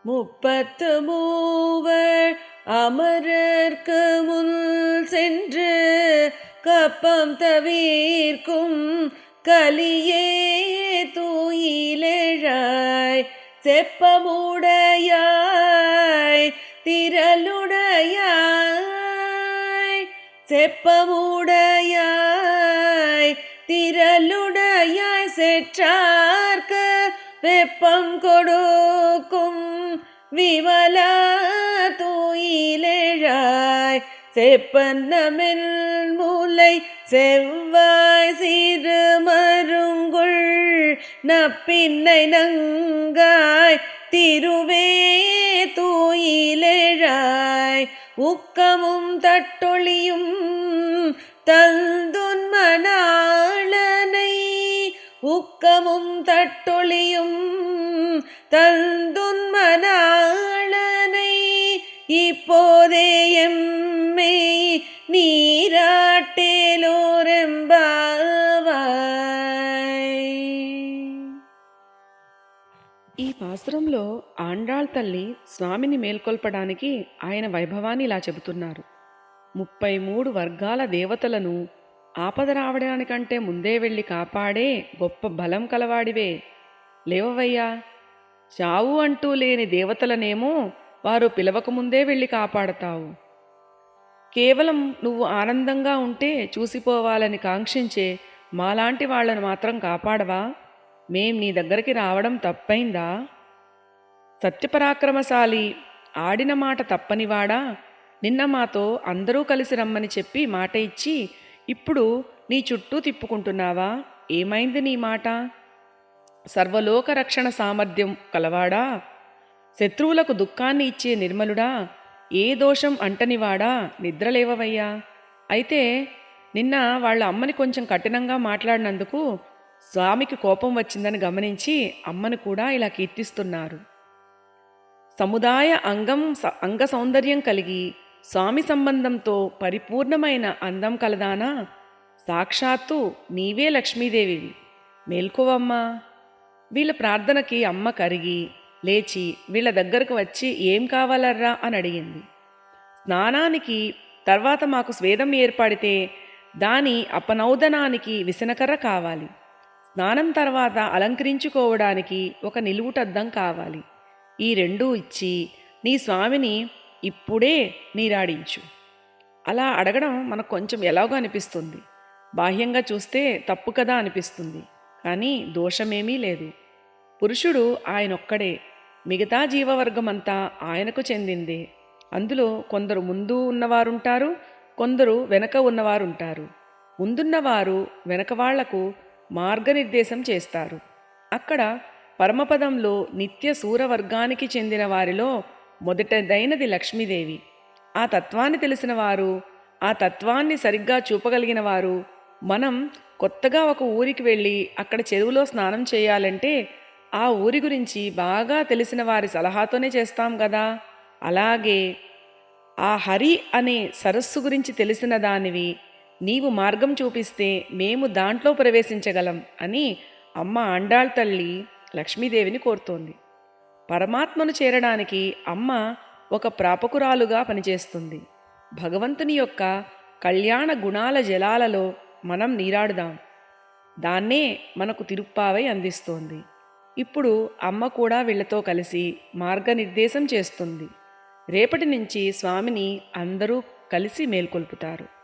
முப்பத்து மூவர் அமரர்க்கு முன் சென்று கப்பம் தவிர்க்கும் கலியே தூயிலெழாய் செப்பமுடையாய் திரளுடையாய் செப்பமுடையாய் திரளுடையாய் செற்றார்க்கு வெப்பம் கொடுக்கும் விமலா தூயிலெழாய் செப்பன்னமென் முலை செவ்வாய் சிறு மருங்குள் நப்பின்னை நங்காய் திருவே தூயிலெழாய் உக்கமும் தட்டொழியும் தந்துன்மனாளனை உக்கமும் தட்டொழியும் தந்துன்மனாளனை இப்போதே எம்மை நீராட்டేలోరెంబావాయ్. ఈ పాసురంలో ఆండాళ్ తల్లి స్వామిని మేల్కొల్పడానికి ఆయన వైభవాన్ని ఇలా చెబుతున్నారు. 33 వర్గాల దేవతలను ఆపద రావడానికంటే ముందే వెళ్ళి కాపాడే గొప్ప బలం కలవాడివే, లేవవయ్యా. చావు అంటూ లేని దేవతలనేమో వారు పిలవకముందే వెళ్ళి కాపాడతావు. కేవలం నువ్వు ఆనందంగా ఉంటే చూసిపోవాలని కాంక్షించే మాలాంటి వాళ్లను మాత్రం కాపాడవా? మేం నీ దగ్గరికి రావడం తప్పైందా? సత్యపరాక్రమశాలి, ఆడిన మాట తప్పనివాడా, నిన్న మాతో అందరూ కలిసి రమ్మని చెప్పి మాట ఇచ్చి ఇప్పుడు నీ చుట్టూ తిప్పుకుంటున్నావా? ఏమైంది నీ మాట? సర్వలోక రక్షణ సామర్థ్యం కలవాడా, శత్రువులకు దుఃఖాన్ని ఇచ్చే నిర్మలుడా, ఏ దోషం అంటనివాడా, నిద్రలేవవయ్యా. అయితే నిన్న వాళ్ళ అమ్మని కొంచెం కఠినంగా మాట్లాడినందుకు స్వామికి కోపం వచ్చిందని గమనించి అమ్మను కూడా ఇలా కీర్తిస్తున్నారు. సముదాయ అంగ సౌందర్యం కలిగి స్వామి సంబంధంతో పరిపూర్ణమైన అందం కలదానా, సాక్షాత్తు నీవే లక్ష్మీదేవివి, మేల్కోవమ్మా. వీళ్ళ ప్రార్థనకి అమ్మ కరిగి లేచి వీళ్ళ దగ్గరకు వచ్చి ఏం కావాలర్రా అని అడిగింది. స్నానానికి తర్వాత మాకు స్వేదం ఏర్పడితే దాని అపనౌదనానికి విసనకర్ర కావాలి. స్నానం తర్వాత అలంకరించుకోవడానికి ఒక నిలువుటద్దం కావాలి. ఈ రెండూ ఇచ్చి నీ స్వామిని ఇప్పుడే నీరాడించు. అలా అడగడం మనకు కొంచెం ఎలాగో అనిపిస్తుంది. బాహ్యంగా చూస్తే తప్పు కదా అనిపిస్తుంది. కానీ దోషమేమీ లేదు. పురుషుడు ఆయనొక్కడే, మిగతా జీవవర్గమంతా ఆయనకు చెందిందే. అందులో కొందరు ముందు ఉన్నవారుంటారు, కొందరు వెనక ఉన్నవారుంటారు. ముందున్నవారు వెనక వాళ్లకు మార్గనిర్దేశం చేస్తారు. అక్కడ పరమపదంలో నిత్య సూరవర్గానికి చెందిన వారిలో మొదటిదైనది లక్ష్మీదేవి. ఆ తత్వాన్ని తెలిసిన వారు, ఆ తత్వాన్ని సరిగ్గా చూపగలిగిన వారు. మనం కొత్తగా ఒక ఊరికి వెళ్ళి అక్కడ చెరువులో స్నానం చేయాలంటే ఆ ఊరి గురించి బాగా తెలిసిన వారి సలహాతోనే చేస్తాం కదా. అలాగే ఆ హరి అనే సరస్సు గురించి తెలిసిన దానివి నీవు మార్గం చూపిస్తే మేము దాంట్లో ప్రవేశించగలం అని అమ్మ ఆండాళ్ తల్లి లక్ష్మీదేవిని కోరుతోంది. పరమాత్మను చేరడానికి అమ్మ ఒక ప్రాపకురాలుగా పనిచేస్తుంది. భగవంతుని యొక్క కళ్యాణ గుణాల జలాలలో మనం నీరాడుదాం. దాన్నే మనకు తిరుప్పావై అందిస్తోంది. ఇప్పుడు అమ్మ కూడా వీళ్లతో కలిసి మార్గనిర్దేశం చేస్తుంది. రేపటి నుంచి స్వామిని అందరూ కలిసి మేల్కొల్పుతారు.